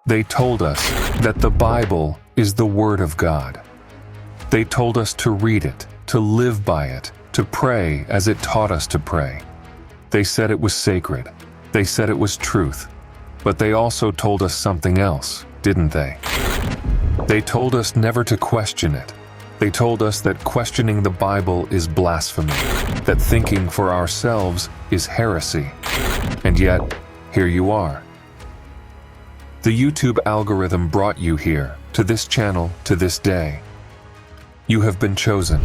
They told us that the Bible is the Word of God. They told us to read it, to live by it, to pray as it taught us to pray. They said it was sacred. They said it was truth. But they also told us something else, didn't they? They told us never to question it. They told us that questioning the Bible is blasphemy, that thinking for ourselves is heresy. And yet, here you are. The YouTube algorithm brought you here, to this channel, to this day. You have been chosen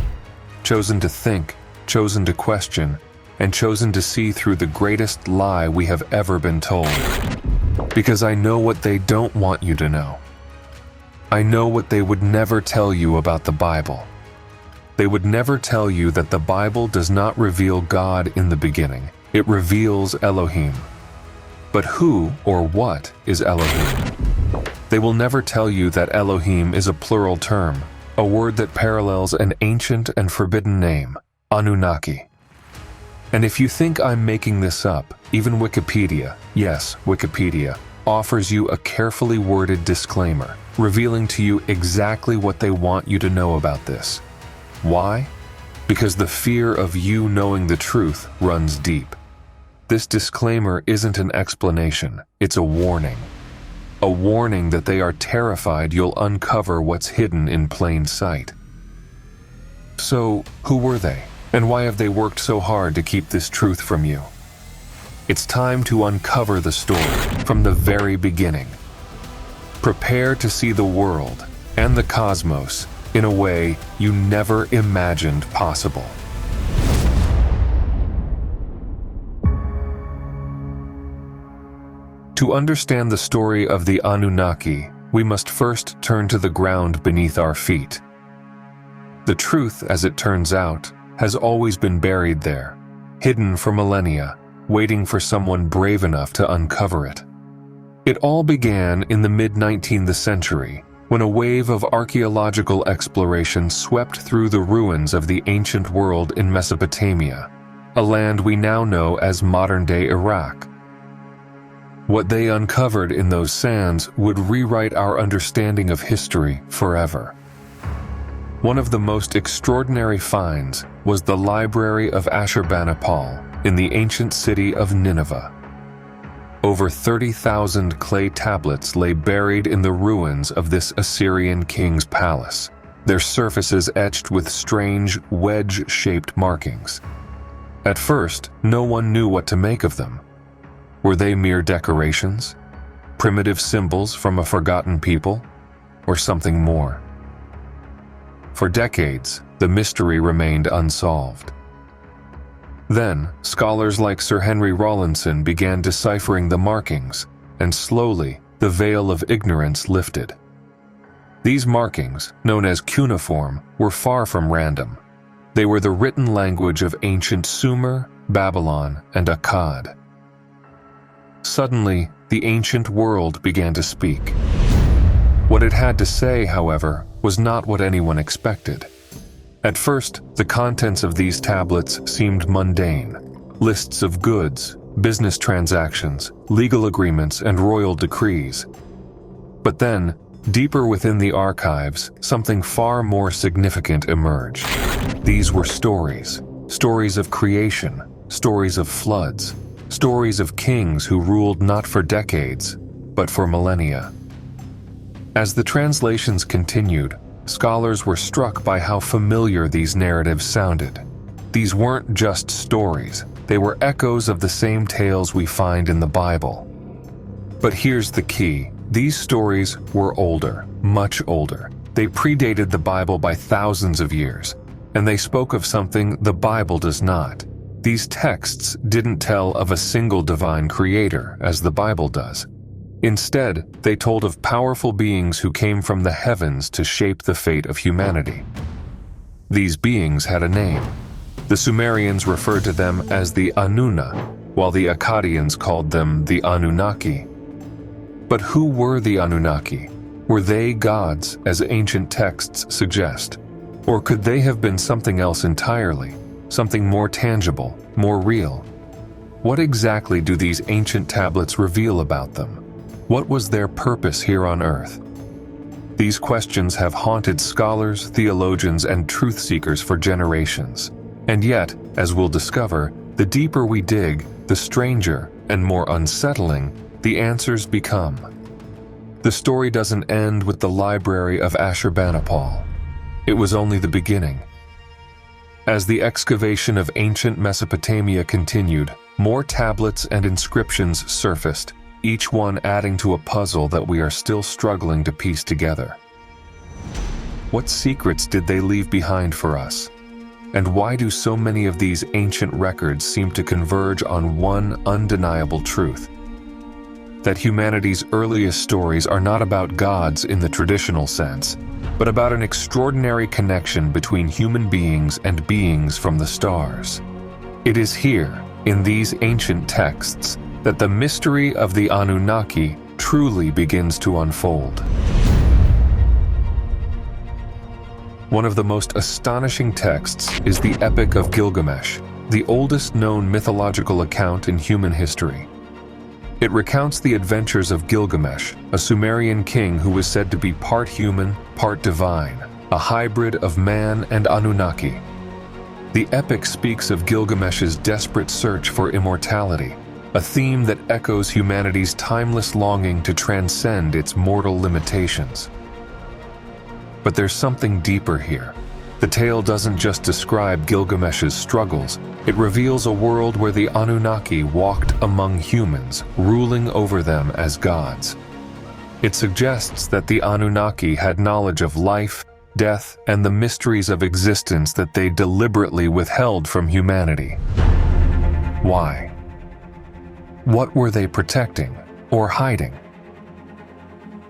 to think, chosen to question, and chosen to see through the greatest lie we have ever been told. Because I know what they don't want you to know. I know what they would never tell you about the Bible. They would never tell you that the Bible does not reveal God in the beginning. It reveals Elohim. But who or what is Elohim? They will never tell you that Elohim is a plural term, a word that parallels an ancient and forbidden name, Anunnaki. And if you think I'm making this up, even Wikipedia, yes, Wikipedia, offers you a carefully worded disclaimer, revealing to you exactly what they want you to know about this. Why? Because the fear of you knowing the truth runs deep. This disclaimer isn't an explanation, it's a warning. A warning that they are terrified you'll uncover what's hidden in plain sight. So, who were they? And why have they worked so hard to keep this truth from you? It's time to uncover the story from the very beginning. Prepare to see the world and the cosmos in a way you never imagined possible. To understand the story of the Anunnaki, we must first turn to the ground beneath our feet. The truth, as it turns out, has always been buried there, hidden for millennia, waiting for someone brave enough to uncover it. It all began in the mid-19th century, when a wave of archaeological exploration swept through the ruins of the ancient world in Mesopotamia, a land we now know as modern-day Iraq. What they uncovered in those sands would rewrite our understanding of history forever. One of the most extraordinary finds was the Library of Ashurbanipal in the ancient city of Nineveh. Over 30,000 clay tablets lay buried in the ruins of this Assyrian king's palace, their surfaces etched with strange wedge-shaped markings. At first, no one knew what to make of them. Were they mere decorations? Primitive symbols from a forgotten people? Or something more? For decades, the mystery remained unsolved. Then, scholars like Sir Henry Rawlinson began deciphering the markings, and slowly, the veil of ignorance lifted. These markings, known as cuneiform, were far from random. They were the written language of ancient Sumer, Babylon, and Akkad. Suddenly, the ancient world began to speak. What it had to say, however, was not what anyone expected. At first, the contents of these tablets seemed mundane. Lists of goods, business transactions, legal agreements, and royal decrees. But then, deeper within the archives, something far more significant emerged. These were stories. Stories of creation, stories of floods, stories of kings who ruled not for decades, but for millennia. As the translations continued, scholars were struck by how familiar these narratives sounded. These weren't just stories, they were echoes of the same tales we find in the Bible. But here's the key: these stories were older, much older. They predated the Bible by thousands of years, and they spoke of something the Bible does not. These texts didn't tell of a single divine creator, as the Bible does. Instead, they told of powerful beings who came from the heavens to shape the fate of humanity. These beings had a name. The Sumerians referred to them as the Anunna, while the Akkadians called them the Anunnaki. But who were the Anunnaki? Were they gods, as ancient texts suggest? Or could they have been something else entirely? Something more tangible, more real? What exactly do these ancient tablets reveal about them? What was their purpose here on Earth? These questions have haunted scholars, theologians, and truth seekers for generations. And yet, as we'll discover, the deeper we dig, the stranger and more unsettling the answers become. The story doesn't end with the Library of Ashurbanipal. It was only the beginning. As the excavation of ancient Mesopotamia continued, more tablets and inscriptions surfaced, each one adding to a puzzle that we are still struggling to piece together. What secrets did they leave behind for us? And why do so many of these ancient records seem to converge on one undeniable truth? That humanity's earliest stories are not about gods in the traditional sense, but about an extraordinary connection between human beings and beings from the stars. It is here, in these ancient texts, that the mystery of the Anunnaki truly begins to unfold. One of the most astonishing texts is the Epic of Gilgamesh, the oldest known mythological account in human history. It recounts the adventures of Gilgamesh, a Sumerian king who was said to be part human, part divine, a hybrid of man and Anunnaki. The epic speaks of Gilgamesh's desperate search for immortality, a theme that echoes humanity's timeless longing to transcend its mortal limitations. But there's something deeper here. The tale doesn't just describe Gilgamesh's struggles, it reveals a world where the Anunnaki walked among humans, ruling over them as gods. It suggests that the Anunnaki had knowledge of life, death, and the mysteries of existence that they deliberately withheld from humanity. Why? What were they protecting or hiding?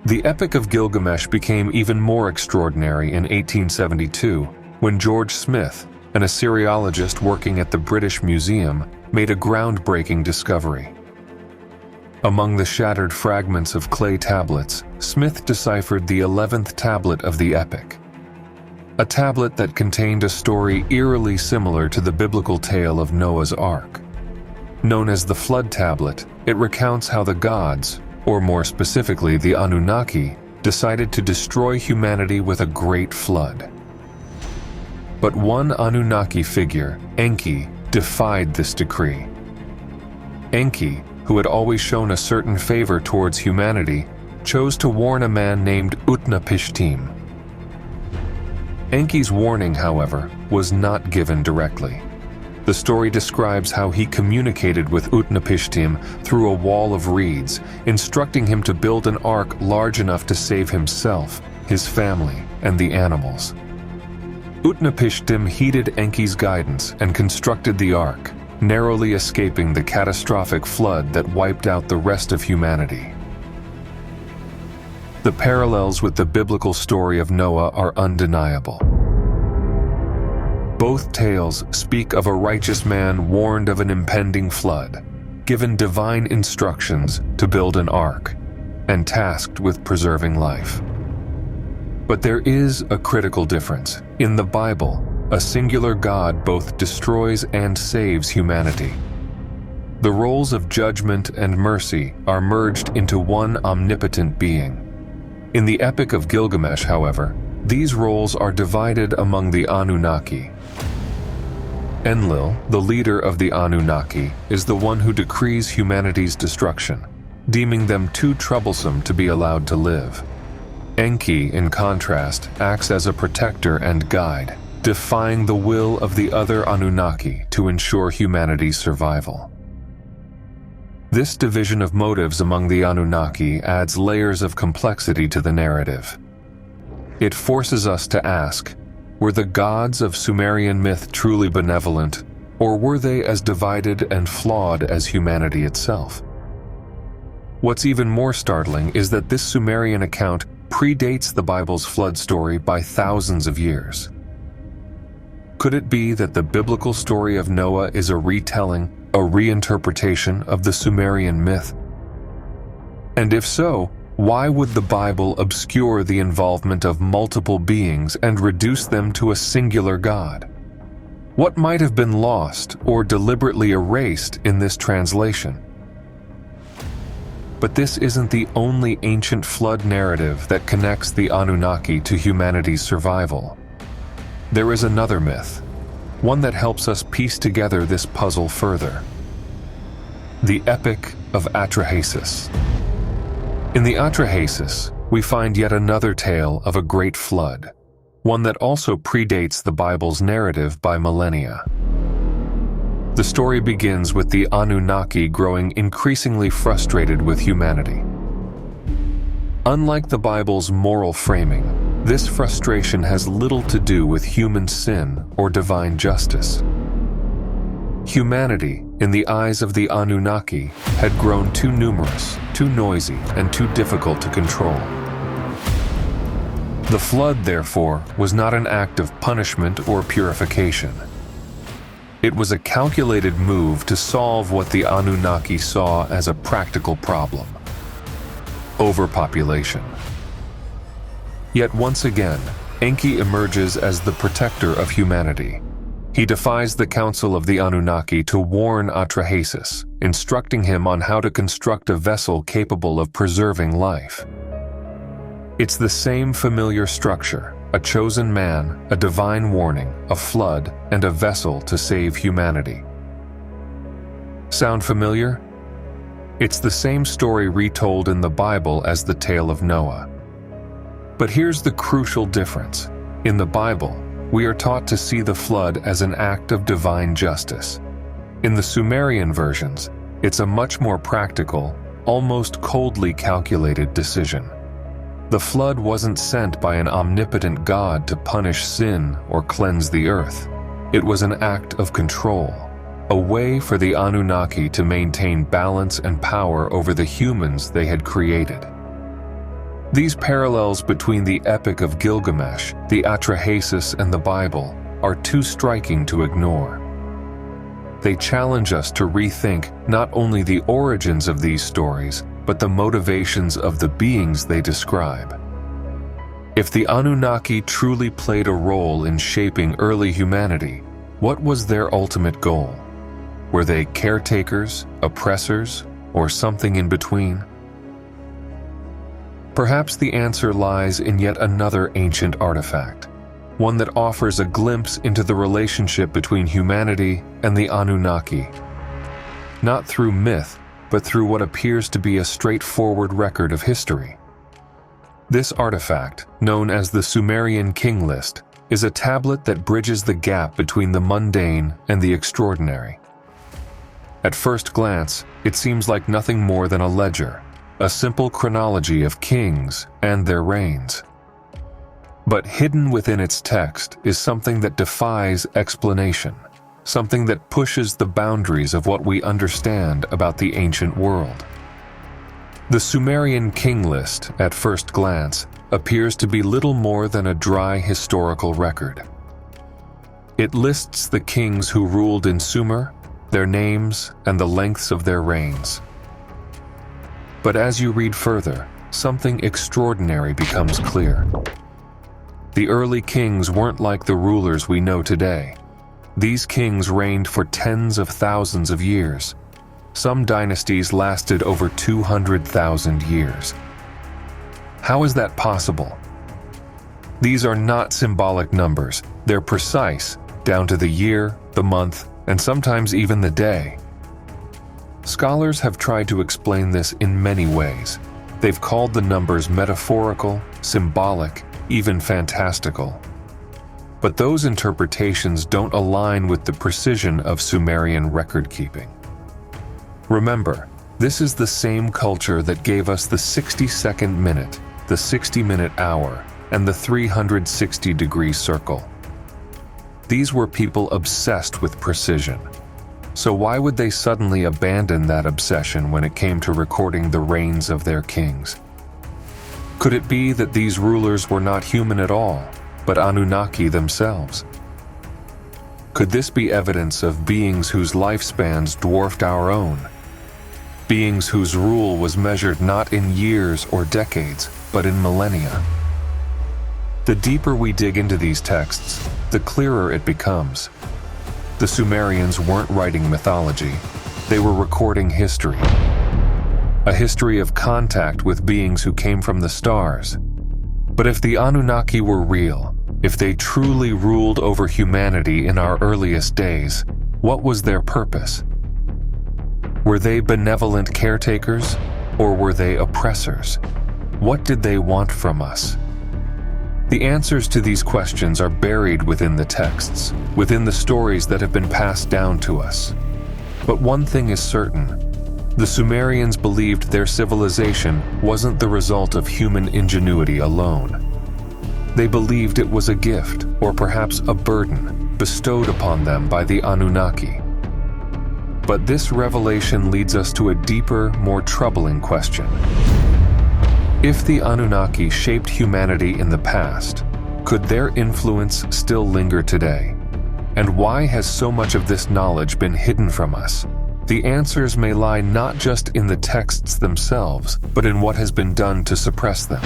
The Epic of Gilgamesh became even more extraordinary in 1872 when George Smith, an Assyriologist working at the British Museum, made a groundbreaking discovery. Among the shattered fragments of clay tablets, Smith deciphered the 11th tablet of the Epic. A tablet that contained a story eerily similar to the biblical tale of Noah's Ark. Known as the Flood Tablet, it recounts how the gods, or more specifically the Anunnaki, decided to destroy humanity with a great flood. But one Anunnaki figure, Enki, defied this decree. Enki, who had always shown a certain favor towards humanity, chose to warn a man named Utnapishtim. Enki's warning, however, was not given directly. The story describes how he communicated with Utnapishtim through a wall of reeds, instructing him to build an ark large enough to save himself, his family, and the animals. Utnapishtim heeded Enki's guidance and constructed the ark, narrowly escaping the catastrophic flood that wiped out the rest of humanity. The parallels with the biblical story of Noah are undeniable. Both tales speak of a righteous man warned of an impending flood, given divine instructions to build an ark, and tasked with preserving life. But there is a critical difference. In the Bible, a singular God both destroys and saves humanity. The roles of judgment and mercy are merged into one omnipotent being. In the Epic of Gilgamesh, however, these roles are divided among the Anunnaki. Enlil, the leader of the Anunnaki, is the one who decrees humanity's destruction, deeming them too troublesome to be allowed to live. Enki, in contrast, acts as a protector and guide, defying the will of the other Anunnaki to ensure humanity's survival. This division of motives among the Anunnaki adds layers of complexity to the narrative. It forces us to ask, were the gods of Sumerian myth truly benevolent, or were they as divided and flawed as humanity itself? What's even more startling is that this Sumerian account predates the Bible's flood story by thousands of years. Could it be that the biblical story of Noah is a retelling, a reinterpretation of the Sumerian myth? And if so, why would the Bible obscure the involvement of multiple beings and reduce them to a singular God? What might have been lost or deliberately erased in this translation? But this isn't the only ancient flood narrative that connects the Anunnaki to humanity's survival. There is another myth, one that helps us piece together this puzzle further. The Epic of Atrahasis. In the Atrahasis, we find yet another tale of a great flood, one that also predates the Bible's narrative by millennia. The story begins with the Anunnaki growing increasingly frustrated with humanity. Unlike the Bible's moral framing, this frustration has little to do with human sin or divine justice. Humanity, in the eyes of the Anunnaki, had grown too numerous, too noisy, and too difficult to control. The flood, therefore, was not an act of punishment or purification. It was a calculated move to solve what the Anunnaki saw as a practical problem: overpopulation. Yet once again, Enki emerges as the protector of humanity. He defies the council of the Anunnaki to warn Atrahasis, instructing him on how to construct a vessel capable of preserving life. It's the same familiar structure: a chosen man, a divine warning, a flood, and a vessel to save humanity. Sound familiar? It's the same story retold in the Bible as the tale of Noah. But here's the crucial difference. In the Bible, we are taught to see the flood as an act of divine justice. In the Sumerian versions, it's a much more practical, almost coldly calculated decision. The flood wasn't sent by an omnipotent God to punish sin or cleanse the earth. It was an act of control, a way for the Anunnaki to maintain balance and power over the humans they had created. These parallels between the Epic of Gilgamesh, the Atrahasis, and the Bible are too striking to ignore. They challenge us to rethink not only the origins of these stories, but the motivations of the beings they describe. If the Anunnaki truly played a role in shaping early humanity, what was their ultimate goal? Were they caretakers, oppressors, or something in between? Perhaps the answer lies in yet another ancient artifact, one that offers a glimpse into the relationship between humanity and the Anunnaki. Not through myth, but through what appears to be a straightforward record of history. This artifact, known as the Sumerian King List, is a tablet that bridges the gap between the mundane and the extraordinary. At first glance, it seems like nothing more than a ledger, a simple chronology of kings and their reigns. But hidden within its text is something that defies explanation, something that pushes the boundaries of what we understand about the ancient world. The Sumerian King List, at first glance, appears to be little more than a dry historical record. It lists the kings who ruled in Sumer, their names, and the lengths of their reigns. But as you read further, something extraordinary becomes clear. The early kings weren't like the rulers we know today. These kings reigned for tens of thousands of years. Some dynasties lasted over 200,000 years. How is that possible? These are not symbolic numbers. They're precise, down to the year, the month, and sometimes even the day. Scholars have tried to explain this in many ways. They've called the numbers metaphorical, symbolic, even fantastical. But those interpretations don't align with the precision of Sumerian record-keeping. Remember, this is the same culture that gave us the 60-second minute, the 60-minute hour, and the 360-degree circle. These were people obsessed with precision. So why would they suddenly abandon that obsession when it came to recording the reigns of their kings? Could it be that these rulers were not human at all, but Anunnaki themselves? Could this be evidence of beings whose lifespans dwarfed our own? Beings whose rule was measured not in years or decades, but in millennia? The deeper we dig into these texts, the clearer it becomes. The Sumerians weren't writing mythology, they were recording history. a history of contact with beings who came from the stars. But if the Anunnaki were real, if they truly ruled over humanity in our earliest days, what was their purpose? Were they benevolent caretakers, or were they oppressors? What did they want from us? The answers to these questions are buried within the texts, within the stories that have been passed down to us. But one thing is certain: the Sumerians believed their civilization wasn't the result of human ingenuity alone. They believed it was a gift, or perhaps a burden, bestowed upon them by the Anunnaki. But this revelation leads us to a deeper, more troubling question. If the Anunnaki shaped humanity in the past, could their influence still linger today? And why has so much of this knowledge been hidden from us? The answers may lie not just in the texts themselves, but in what has been done to suppress them.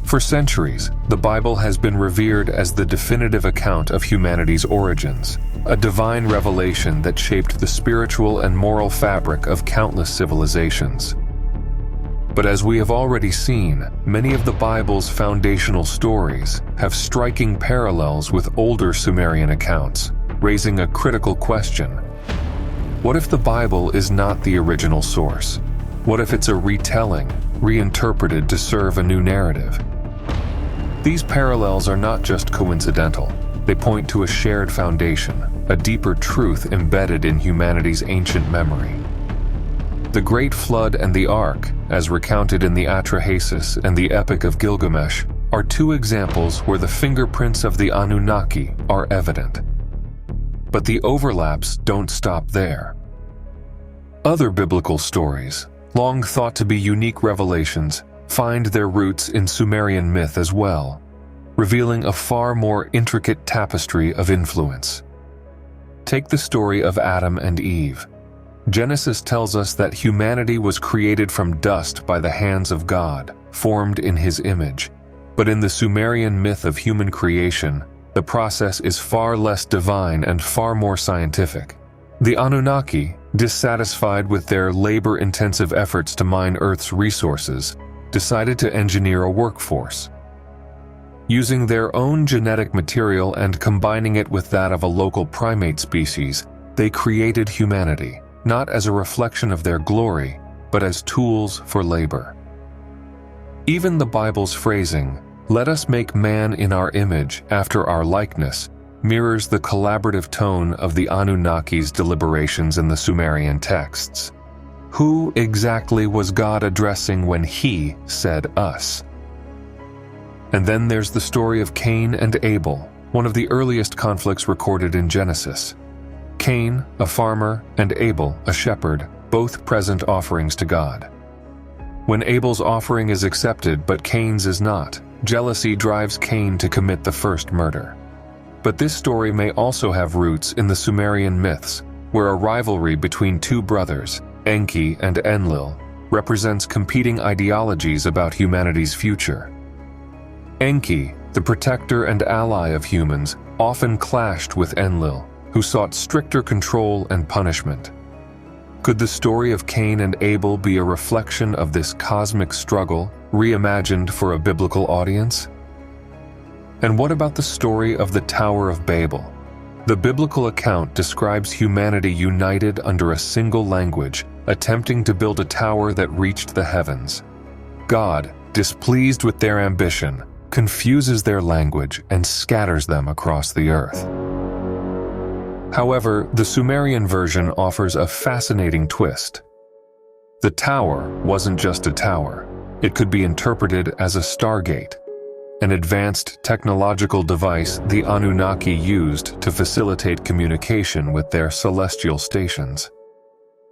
For centuries, the Bible has been revered as the definitive account of humanity's origins, a divine revelation that shaped the spiritual and moral fabric of countless civilizations. But as we have already seen, many of the Bible's foundational stories have striking parallels with older Sumerian accounts, raising a critical question. What if the Bible is not the original source? What if it's a retelling, reinterpreted to serve a new narrative? These parallels are not just coincidental. They point to a shared foundation, a deeper truth embedded in humanity's ancient memory. The Great Flood and the Ark, as recounted in the Atrahasis and the Epic of Gilgamesh, are two examples where the fingerprints of the Anunnaki are evident. But the overlaps don't stop there. Other biblical stories, long thought to be unique revelations, find their roots in Sumerian myth as well, revealing a far more intricate tapestry of influence. Take the story of Adam and Eve. Genesis tells us that humanity was created from dust by the hands of God, formed in His image. But in the Sumerian myth of human creation, the process is far less divine and far more scientific. The Anunnaki, dissatisfied with their labor-intensive efforts to mine Earth's resources, decided to engineer a workforce. Using their own genetic material and combining it with that of a local primate species, they created humanity, not as a reflection of their glory, but as tools for labor. Even the Bible's phrasing, "Let us make man in our image, after our likeness," mirrors the collaborative tone of the Anunnaki's deliberations in the Sumerian texts. Who exactly was God addressing when He said us? And then there's the story of Cain and Abel, one of the earliest conflicts recorded in Genesis. Cain, a farmer, and Abel, a shepherd, both present offerings to God. When Abel's offering is accepted but Cain's is not, jealousy drives Cain to commit the first murder. But this story may also have roots in the Sumerian myths, where a rivalry between two brothers, Enki and Enlil, represents competing ideologies about humanity's future. Enki, the protector and ally of humans, often clashed with Enlil, who sought stricter control and punishment. Could the story of Cain and Abel be a reflection of this cosmic struggle, reimagined for a biblical audience? And what about the story of the Tower of Babel? The biblical account describes humanity united under a single language, attempting to build a tower that reached the heavens. God, displeased with their ambition, confuses their language and scatters them across the earth. However, the Sumerian version offers a fascinating twist. The tower wasn't just a tower. It could be interpreted as a stargate, an advanced technological device the Anunnaki used to facilitate communication with their celestial stations.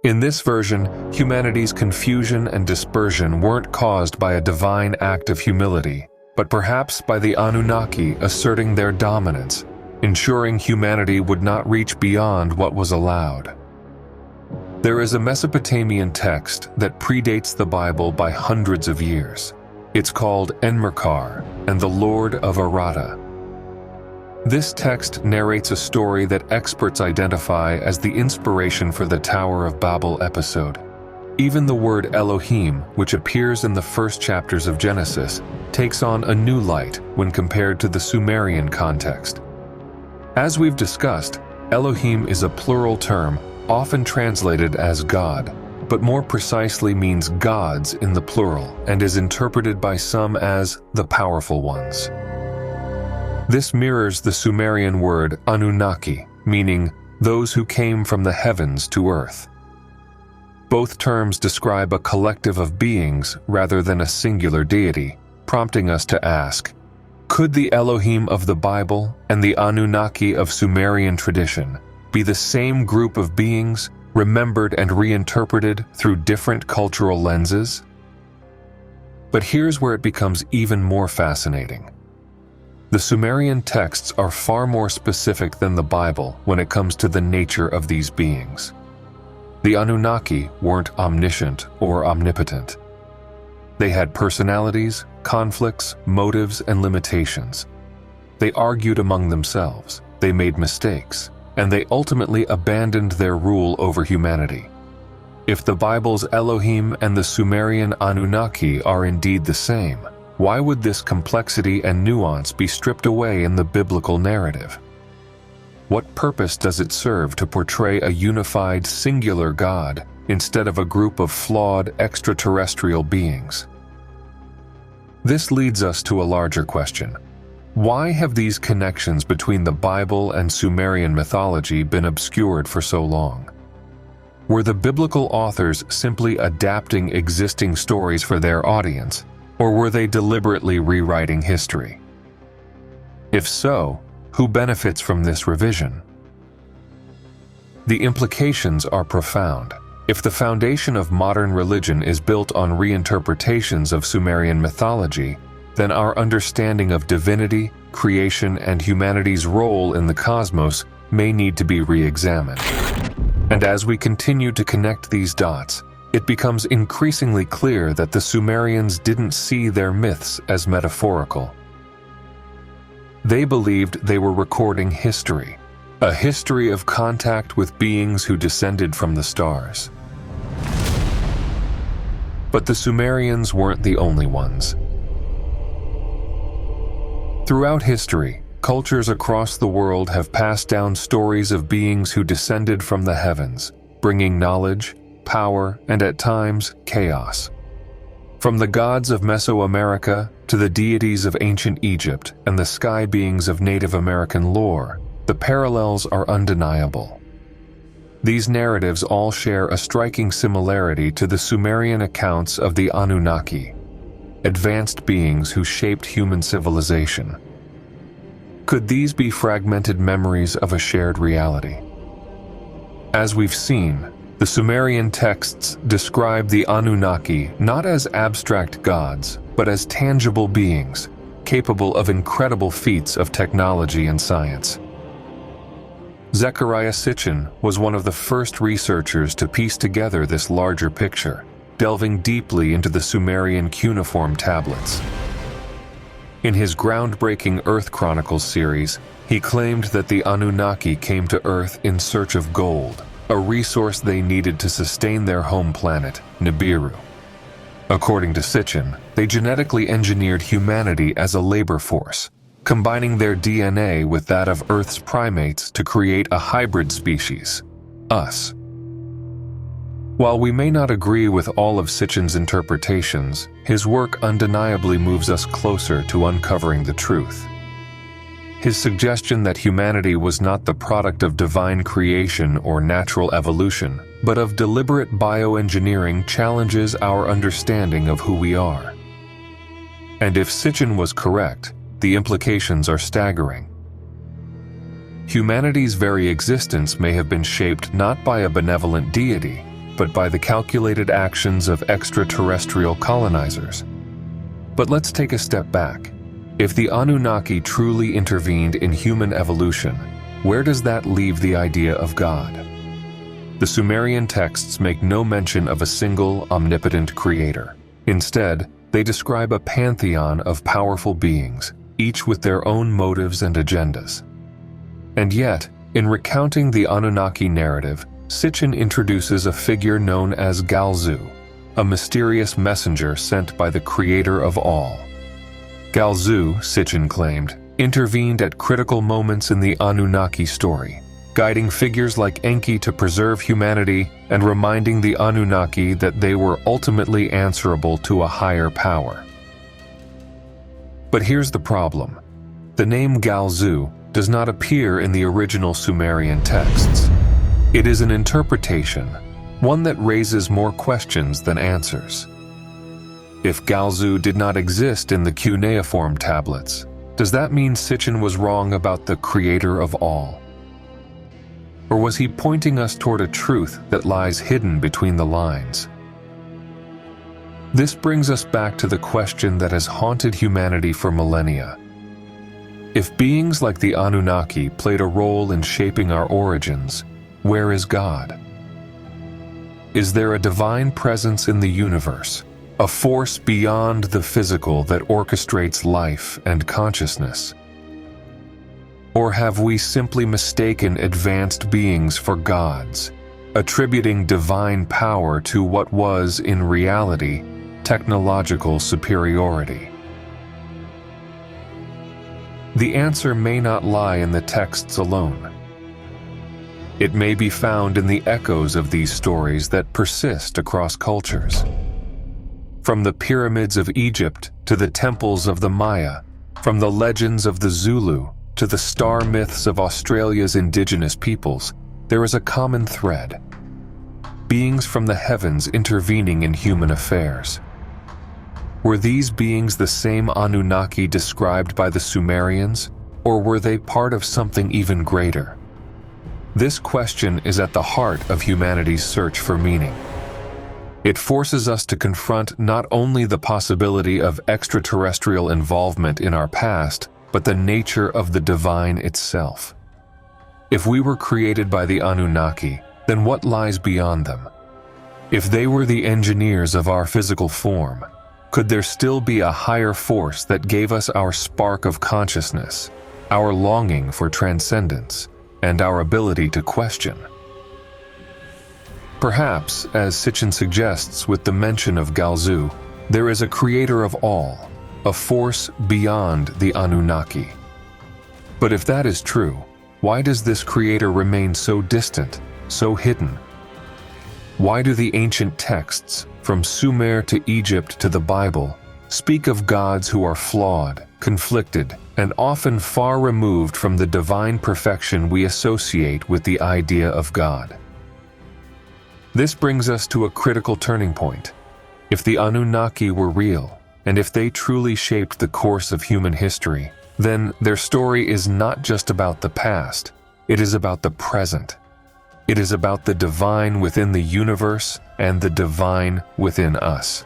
In this version, humanity's confusion and dispersion weren't caused by a divine act of humility, but perhaps by the Anunnaki asserting their dominance, ensuring humanity would not reach beyond what was allowed. There is a Mesopotamian text that predates the Bible by hundreds of years. It's called Enmerkar and the Lord of Arata. This text narrates a story that experts identify as the inspiration for the Tower of Babel episode. Even the word Elohim, which appears in the first chapters of Genesis, takes on a new light when compared to the Sumerian context. As we've discussed, Elohim is a plural term, often translated as God, but more precisely means gods in the plural and is interpreted by some as the powerful ones. This mirrors the Sumerian word Anunnaki, meaning those who came from the heavens to earth. Both terms describe a collective of beings rather than a singular deity, prompting us to ask, could the Elohim of the Bible and the Anunnaki of Sumerian tradition be the same group of beings, remembered and reinterpreted through different cultural lenses? But here's where it becomes even more fascinating. The Sumerian texts are far more specific than the Bible when it comes to the nature of these beings. The Anunnaki weren't omniscient or omnipotent. They had personalities, conflicts, motives, and limitations. They argued among themselves, they made mistakes, and they ultimately abandoned their rule over humanity. If the Bible's Elohim and the Sumerian Anunnaki are indeed the same, why would this complexity and nuance be stripped away in the biblical narrative? What purpose does it serve to portray a unified, singular God instead of a group of flawed, extraterrestrial beings? This leads us to a larger question. Why have these connections between the Bible and Sumerian mythology been obscured for so long? Were the biblical authors simply adapting existing stories for their audience, or were they deliberately rewriting history? If so, who benefits from this revision? The implications are profound. If the foundation of modern religion is built on reinterpretations of Sumerian mythology, then our understanding of divinity, creation, and humanity's role in the cosmos may need to be re-examined. And as we continue to connect these dots, it becomes increasingly clear that the Sumerians didn't see their myths as metaphorical. They believed they were recording history, a history of contact with beings who descended from the stars. But the Sumerians weren't the only ones. Throughout history, cultures across the world have passed down stories of beings who descended from the heavens, bringing knowledge, power, and at times, chaos. From the gods of Mesoamerica to the deities of ancient Egypt and the sky beings of Native American lore, the parallels are undeniable. These narratives all share a striking similarity to the Sumerian accounts of the Anunnaki, advanced beings who shaped human civilization. Could these be fragmented memories of a shared reality? As we've seen, the Sumerian texts describe the Anunnaki not as abstract gods, but as tangible beings, capable of incredible feats of technology and science. Zecharia Sitchin was one of the first researchers to piece together this larger picture, delving deeply into the Sumerian cuneiform tablets. In his groundbreaking Earth Chronicles series, he claimed that the Anunnaki came to Earth in search of gold, a resource they needed to sustain their home planet, Nibiru. According to Sitchin, they genetically engineered humanity as a labor force, combining their DNA with that of Earth's primates to create a hybrid species, us. While we may not agree with all of Sitchin's interpretations, his work undeniably moves us closer to uncovering the truth. His suggestion that humanity was not the product of divine creation or natural evolution, but of deliberate bioengineering challenges our understanding of who we are. And if Sitchin was correct, the implications are staggering. Humanity's very existence may have been shaped not by a benevolent deity, but by the calculated actions of extraterrestrial colonizers. But let's take a step back. If the Anunnaki truly intervened in human evolution, where does that leave the idea of God? The Sumerian texts make no mention of a single omnipotent creator. Instead, they describe a pantheon of powerful beings, each with their own motives and agendas. And yet, in recounting the Anunnaki narrative, Sitchin introduces a figure known as Galzu, a mysterious messenger sent by the creator of all. Galzu, Sitchin claimed, intervened at critical moments in the Anunnaki story, guiding figures like Enki to preserve humanity and reminding the Anunnaki that they were ultimately answerable to a higher power. But here's the problem. The name Galzu does not appear in the original Sumerian texts. It is an interpretation, one that raises more questions than answers. If Galzu did not exist in the Cuneiform tablets, does that mean Sitchin was wrong about the creator of all? Or was he pointing us toward a truth that lies hidden between the lines? This brings us back to the question that has haunted humanity for millennia. If beings like the Anunnaki played a role in shaping our origins, where is God? Is there a divine presence in the universe, a force beyond the physical that orchestrates life and consciousness? Or have we simply mistaken advanced beings for gods, attributing divine power to what was, in reality, technological superiority? The answer may not lie in the texts alone. It may be found in the echoes of these stories that persist across cultures. From the pyramids of Egypt to the temples of the Maya, from the legends of the Zulu to the star myths of Australia's indigenous peoples, there is a common thread: beings from the heavens intervening in human affairs. Were these beings the same Anunnaki described by the Sumerians, or were they part of something even greater? This question is at the heart of humanity's search for meaning. It forces us to confront not only the possibility of extraterrestrial involvement in our past, but the nature of the divine itself. If we were created by the Anunnaki, then what lies beyond them? If they were the engineers of our physical form, could there still be a higher force that gave us our spark of consciousness, our longing for transcendence, and our ability to question? Perhaps, as Sitchin suggests with the mention of Galzu, there is a creator of all, a force beyond the Anunnaki. But if that is true, why does this creator remain so distant, so hidden? Why do the ancient texts, from Sumer to Egypt to the Bible, speak of gods who are flawed, conflicted, and often far removed from the divine perfection we associate with the idea of God? This brings us to a critical turning point. If the Anunnaki were real, and if they truly shaped the course of human history, then their story is not just about the past, it is about the present. It is about the divine within the universe and the divine within us.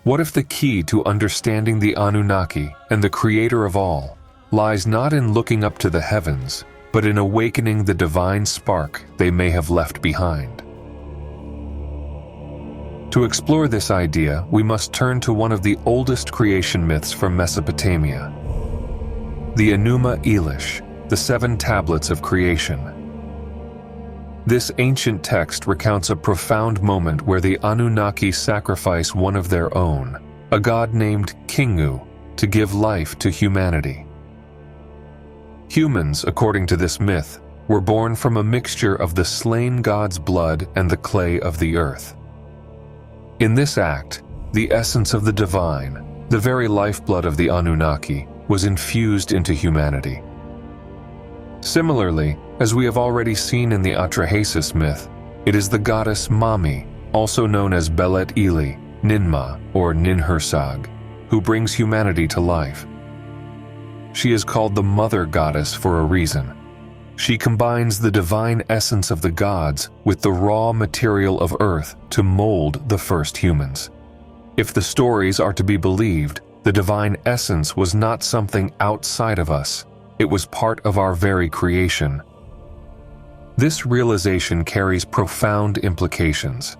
What if the key to understanding the Anunnaki and the creator of all lies not in looking up to the heavens, but in awakening the divine spark they may have left behind? To explore this idea, we must turn to one of the oldest creation myths from Mesopotamia, the Enuma Elish, the 7 tablets of creation. This ancient text recounts a profound moment where the Anunnaki sacrifice one of their own, a god named Kingu, to give life to humanity. Humans, according to this myth, were born from a mixture of the slain god's blood and the clay of the earth. In this act, the essence of the divine, the very lifeblood of the Anunnaki, was infused into humanity. Similarly, as we have already seen in the Atrahasis myth, it is the goddess Mami, also known as Belet Eli, Ninmah, or Ninhursag, who brings humanity to life. She is called the Mother Goddess for a reason. She combines the divine essence of the gods with the raw material of earth to mold the first humans. If the stories are to be believed, the divine essence was not something outside of us. It was part of our very creation. This realization carries profound implications.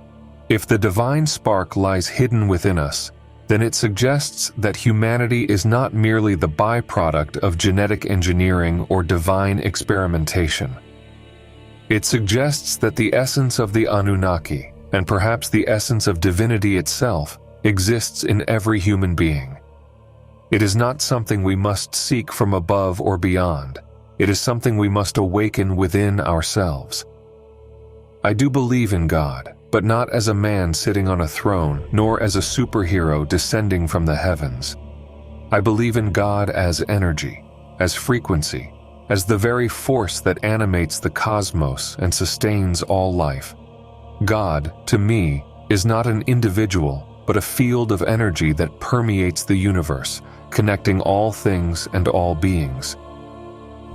If the divine spark lies hidden within us, then it suggests that humanity is not merely the byproduct of genetic engineering or divine experimentation. It suggests that the essence of the Anunnaki, and perhaps the essence of divinity itself, exists in every human being. It is not something we must seek from above or beyond. It is something we must awaken within ourselves. I do believe in God, but not as a man sitting on a throne, nor as a superhero descending from the heavens. I believe in God as energy, as frequency, as the very force that animates the cosmos and sustains all life. God, to me, is not an individual, but a field of energy that permeates the universe, connecting all things and all beings.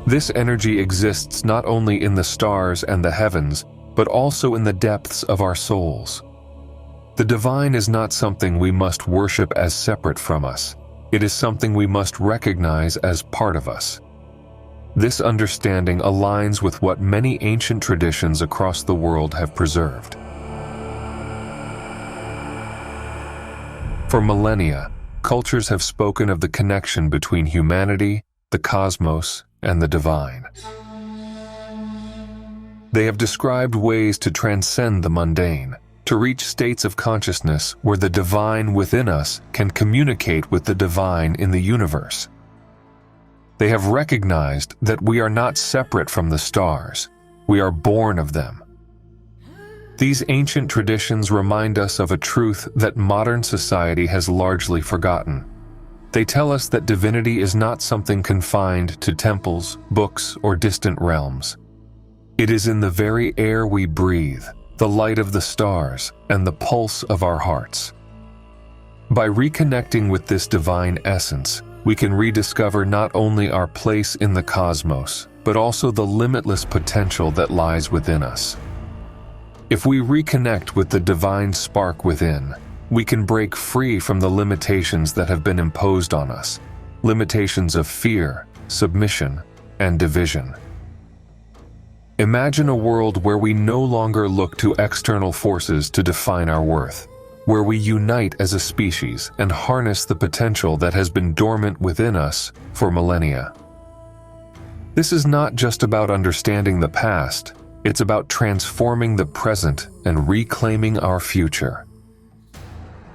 This energy exists not only in the stars and the heavens, but also in the depths of our souls. The divine is not something we must worship as separate from us. It is something we must recognize as part of us. This understanding aligns with what many ancient traditions across the world have preserved. For millennia, cultures have spoken of the connection between humanity, the cosmos, and the divine. They have described ways to transcend the mundane, to reach states of consciousness where the divine within us can communicate with the divine in the universe. They have recognized that we are not separate from the stars. We are born of them. These ancient traditions remind us of a truth that modern society has largely forgotten. They tell us that divinity is not something confined to temples, books, or distant realms. It is in the very air we breathe, the light of the stars, and the pulse of our hearts. By reconnecting with this divine essence, we can rediscover not only our place in the cosmos, but also the limitless potential that lies within us. If we reconnect with the divine spark within, we can break free from the limitations that have been imposed on us, limitations of fear, submission, and division. Imagine a world where we no longer look to external forces to define our worth, where we unite as a species and harness the potential that has been dormant within us for millennia. This is not just about understanding the past, it's about transforming the present and reclaiming our future.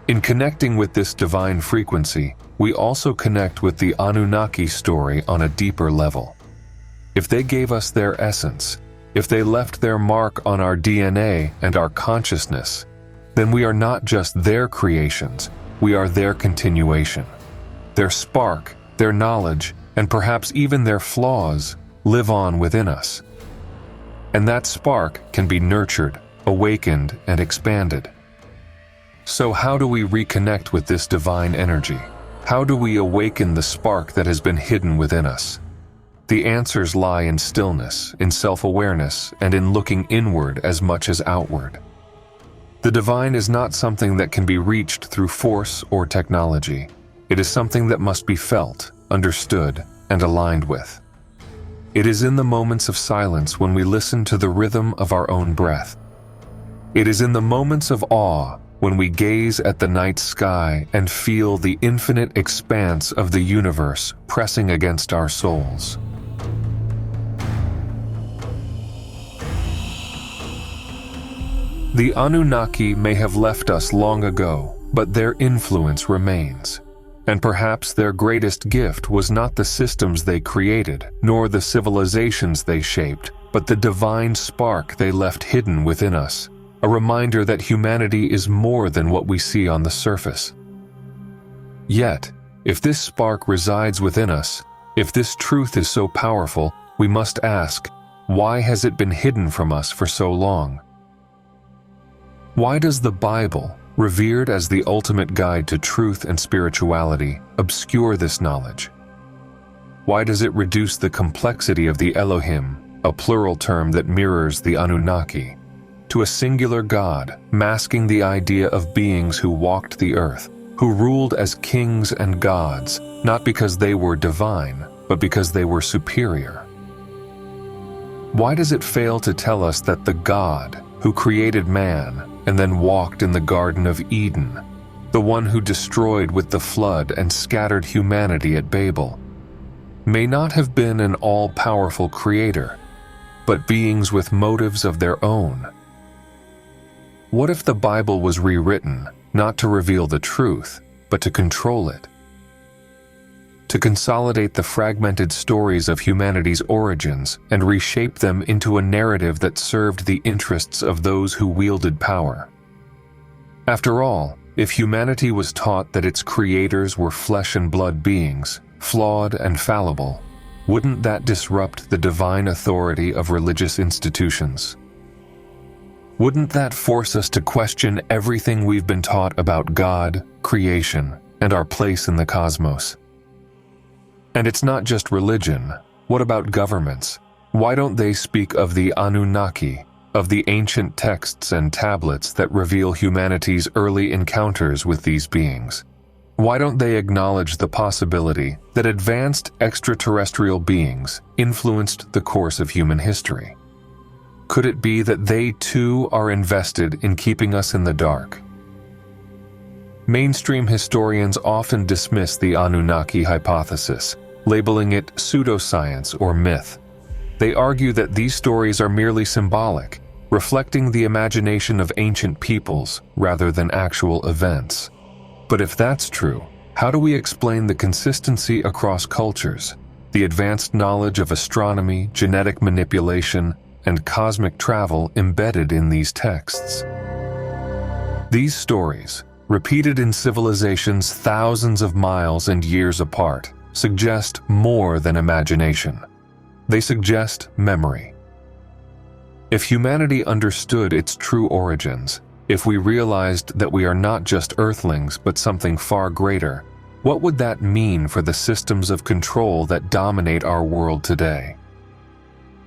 In connecting with this divine frequency, we also connect with the Anunnaki story on a deeper level. If they gave us their essence, if they left their mark on our DNA and our consciousness, then we are not just their creations, we are their continuation. Their spark, their knowledge, and perhaps even their flaws live on within us. And that spark can be nurtured, awakened, and expanded. So how do we reconnect with this divine energy? How do we awaken the spark that has been hidden within us? The answers lie in stillness, in self-awareness, and in looking inward as much as outward. The divine is not something that can be reached through force or technology. It is something that must be felt, understood, and aligned with. It is in the moments of silence when we listen to the rhythm of our own breath. It is in the moments of awe when we gaze at the night sky and feel the infinite expanse of the universe pressing against our souls. The Anunnaki may have left us long ago, but their influence remains. And perhaps their greatest gift was not the systems they created, nor the civilizations they shaped, but the divine spark they left hidden within us, a reminder that humanity is more than what we see on the surface. Yet, if this spark resides within us, if this truth is so powerful, we must ask, why has it been hidden from us for so long? Why does the Bible, revered as the ultimate guide to truth and spirituality, obscure this knowledge? Why does it reduce the complexity of the Elohim, a plural term that mirrors the Anunnaki, to a singular God, masking the idea of beings who walked the earth, who ruled as kings and gods, not because they were divine, but because they were superior? Why does it fail to tell us that the God who created man and then walked in the Garden of Eden, the one who destroyed with the flood and scattered humanity at Babel, may not have been an all-powerful creator, but beings with motives of their own. What if the Bible was rewritten, not to reveal the truth, but to control it? To consolidate the fragmented stories of humanity's origins and reshape them into a narrative that served the interests of those who wielded power. After all, if humanity was taught that its creators were flesh and blood beings, flawed and fallible, wouldn't that disrupt the divine authority of religious institutions? Wouldn't that force us to question everything we've been taught about God, creation, and our place in the cosmos? And it's not just religion. What about governments? Why don't they speak of the Anunnaki, of the ancient texts and tablets that reveal humanity's early encounters with these beings? Why don't they acknowledge the possibility that advanced extraterrestrial beings influenced the course of human history? Could it be that they too are invested in keeping us in the dark? Mainstream historians often dismiss the Anunnaki hypothesis, labeling it pseudoscience or myth. They argue that these stories are merely symbolic, reflecting the imagination of ancient peoples rather than actual events. But if that's true, how do we explain the consistency across cultures, the advanced knowledge of astronomy, genetic manipulation, and cosmic travel embedded in these texts? These stories, repeated in civilizations thousands of miles and years apart, suggest more than imagination. They suggest memory. If humanity understood its true origins, if we realized that we are not just earthlings but something far greater, what would that mean for the systems of control that dominate our world today?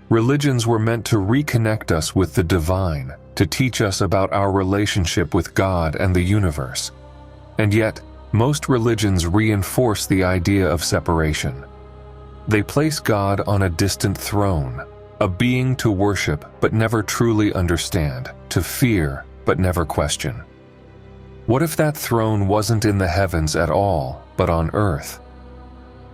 Religions were meant to reconnect us with the divine, to teach us about our relationship with God and the universe. And yet, most religions reinforce the idea of separation. They place God on a distant throne, a being to worship but never truly understand, to fear but never question. What if that throne wasn't in the heavens at all, but on earth?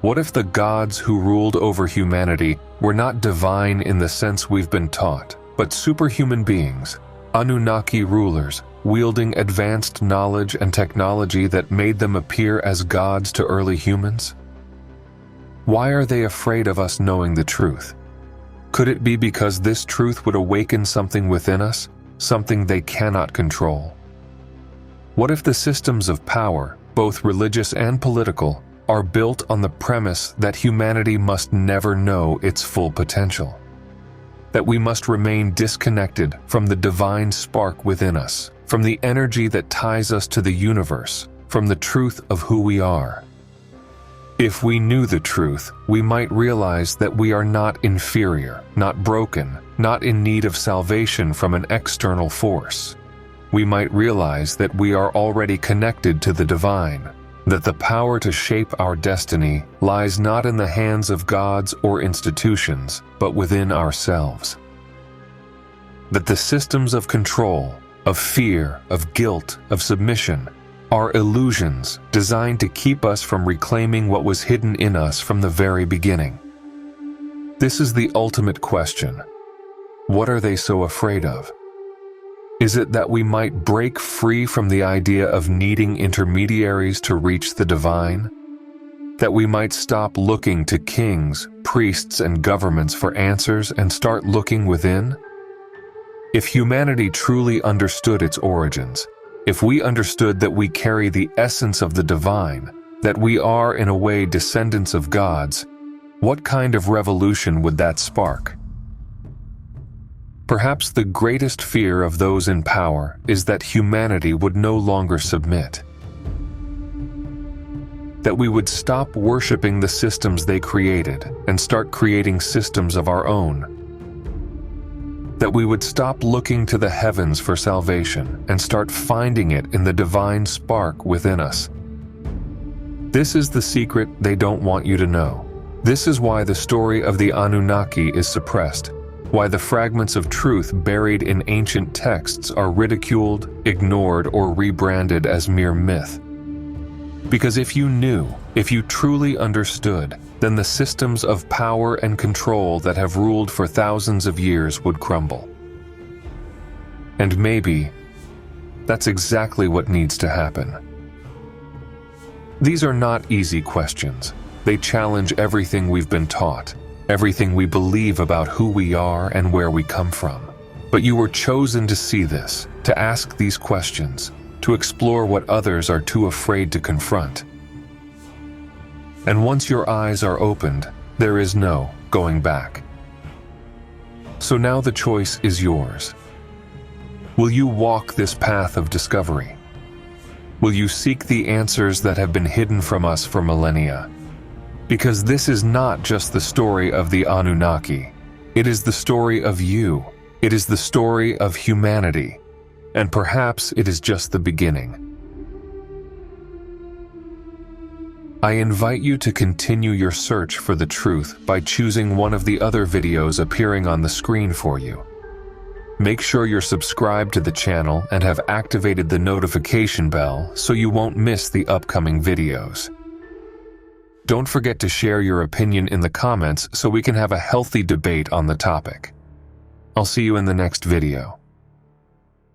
What if the gods who ruled over humanity were not divine in the sense we've been taught, but superhuman beings, Anunnaki rulers, wielding advanced knowledge and technology that made them appear as gods to early humans? Why are they afraid of us knowing the truth? Could it be because this truth would awaken something within us, something they cannot control? What if the systems of power, both religious and political, are built on the premise that humanity must never know its full potential? That we must remain disconnected from the divine spark within us, from the energy that ties us to the universe, from the truth of who we are. If we knew the truth, we might realize that we are not inferior, not broken, not in need of salvation from an external force. We might realize that we are already connected to the divine, that the power to shape our destiny lies not in the hands of gods or institutions, but within ourselves. That the systems of control, of fear, of guilt, of submission, are illusions designed to keep us from reclaiming what was hidden in us from the very beginning. This is the ultimate question. What are they so afraid of? Is it that we might break free from the idea of needing intermediaries to reach the divine? That we might stop looking to kings, priests, and governments for answers and start looking within? If humanity truly understood its origins, if we understood that we carry the essence of the divine, that we are in a way descendants of gods, what kind of revolution would that spark? Perhaps the greatest fear of those in power is that humanity would no longer submit. That we would stop worshiping the systems they created and start creating systems of our own. That we would stop looking to the heavens for salvation and start finding it in the divine spark within us. This is the secret they don't want you to know. This is why the story of the Anunnaki is suppressed, why the fragments of truth buried in ancient texts are ridiculed, ignored, or rebranded as mere myth. Because if you knew, if you truly understood, then the systems of power and control that have ruled for thousands of years would crumble. And maybe that's exactly what needs to happen. These are not easy questions. They challenge everything we've been taught, everything we believe about who we are and where we come from. But you were chosen to see this, to ask these questions, to explore what others are too afraid to confront. And once your eyes are opened, there is no going back. So now the choice is yours. Will you walk this path of discovery? Will you seek the answers that have been hidden from us for millennia? Because this is not just the story of the Anunnaki. It is the story of you. It is the story of humanity. And perhaps it is just the beginning. I invite you to continue your search for the truth by choosing one of the other videos appearing on the screen for you. Make sure you're subscribed to the channel and have activated the notification bell so you won't miss the upcoming videos. Don't forget to share your opinion in the comments so we can have a healthy debate on the topic. I'll see you in the next video.